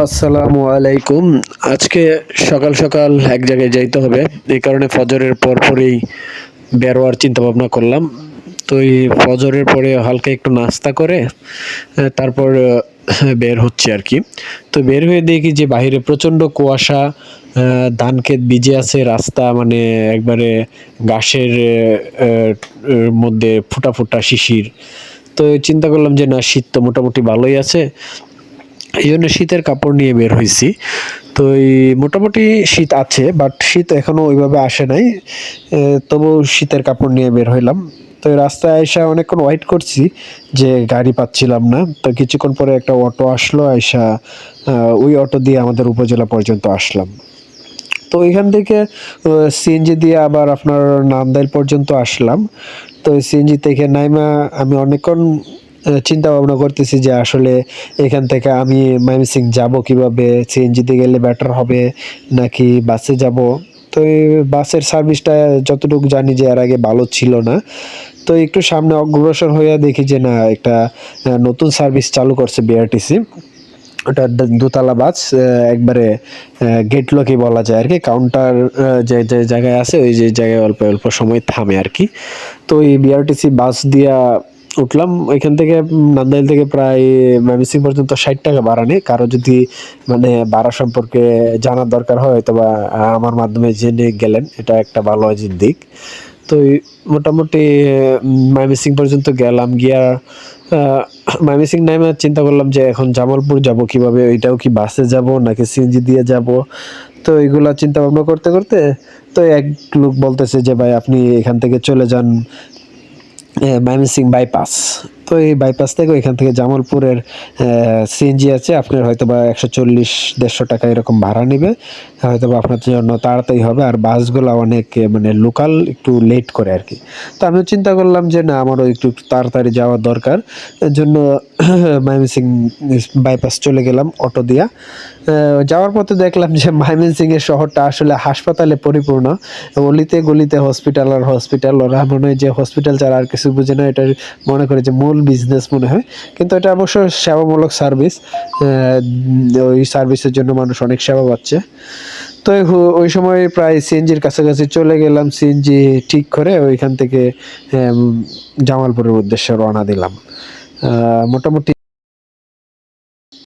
আসসালামু আলাইকুম। আজকে সকাল সকাল এক জায়গায় যাইতে হবে, এই কারণে ফজরের পরপরই বের হওয়ার চিন্তা ভাবনা করলাম। তো এই ফজরের পরে হালকা একটু নাস্তা করে তারপর বের হচ্ছে আর কি। তো বের হয়ে দেখি যে বাইরে প্রচণ্ড কুয়াশা, ধান ক্ষেত ভিজে আছে, রাস্তা মানে একবারে ঘাসের মধ্যে ফুটা ফুটা শিশির। তো চিন্তা করলাম যে না, শীত তো মোটামুটি ভালোই আছে, এই জন্য শীতের কাপড় নিয়ে বের হয়েছি। তো এই মোটামুটি শীত আছে, বাট শীত এখনো ওইভাবে আসে নাই। তবু শীতের কাপড় নিয়ে বের হইলাম। তো এই রাস্তায় আইসা অনেকক্ষণ ওয়েট করছি যে গাড়ি পাচ্ছিলাম না। তো কিছুক্ষণ পরে একটা অটো আসলো, আইসা ওই অটো দিয়ে আমাদের উপজেলা পর্যন্ত আসলাম। তো এখান থেকে সিএনজি দিয়ে আবার আপনার নান্দাইল পর্যন্ত আসলাম। তো সিএনজি থেকে নাইমা আমি অনেকক্ষণ চিন্তা ভাবনা করতেছি যে আসলে এখান থেকে আমি ময়মনসিংহ যাব কিভাবে, সিএনজিতে গেলে বেটার হবে নাকি বাসে যাব। তো এই বাসের সার্ভিসটা যতটুকু জানি যে এর আগে ভালো ছিল না। তো একটু সামনে অগ্রসর হইয়া দেখি যে না, একটা নতুন সার্ভিস চালু করছে বিআরটিসি। ওটা দোতলা বাস, একবারে গেট লকই বলা যায় আর কি। কাউন্টার যে যে জায়গায় আছে ওই যে জায়গায় অল্প অল্প সময় থামে আর কি। তো এই বিআরটিসি বাস দিয়া উঠলাম। ওইখান থেকে নান্দাইল থেকে প্রায় ময়মনসিংহ পর্যন্ত 60 টাকা ভাড়া নেয়। কারো যদি মানে ভাড়া সম্পর্কে জানার দরকার হয়, হয়তো বা আমার মাধ্যমে জেনে গেলেন, এটা একটা ভালো দিক। তো মোটামুটি ময়মনসিংহ পর্যন্ত গেলাম, গিয়া ময়মনসিংহ নাইমা চিন্তা করলাম যে এখন জামালপুর যাব কিভাবে, ওইটাও কি বাসে যাব নাকি সিএনজি দিয়ে যাব। তো এইগুলা চিন্তা ভাবনা করতে করতে তো এক লোক বলতেছে যে ভাই আপনি এখান থেকে চলে যান ময়মনসিংহ বাইপাস। তো এই বাইপাস থেকে ওইখান থেকে জামালপুরের সিএনজি আছে, আপনার হয়তো বা 140-150 টাকা এরকম ভাড়া নেবে, হয়তো বা আপনার জন্য তাড়াতাড়ি হবে। আর বাসগুলো অনেক মানে লোকাল একটু লেট করে আর কি। তো আমিও চিন্তা করলাম যে না, আমারও একটু তাড়াতাড়ি যাওয়ার দরকার, এর জন্য ময়মনসিংহ বাইপাস চলে গেলাম অটো দিয়া। যাওয়ার পথে দেখলাম যে ময়মনসিংহের শহরটা আসলে হাসপাতালে পরিপূর্ণ, অলিতে গলিতে হসপিটাল আর হসপিটাল। ওরা মনে হয় যে হসপিটাল ছাড়া আর কিছু বুঝে না, এটা মনে করে যে মূল বিজনেস মনে হয়। কিন্তু এটা অবশ্য সেবামূলক সার্ভিস, ওই সার্ভিসের জন্য মানুষ অনেক সেবা পাচ্ছে। তো ওই সময় প্রায় সিএনজির কাছাকাছি চলে গেলাম, সিএনজি ঠিক করে ওইখান থেকে জামালপুরের উদ্দেশ্যে রওনা দিলাম। মোটামুটি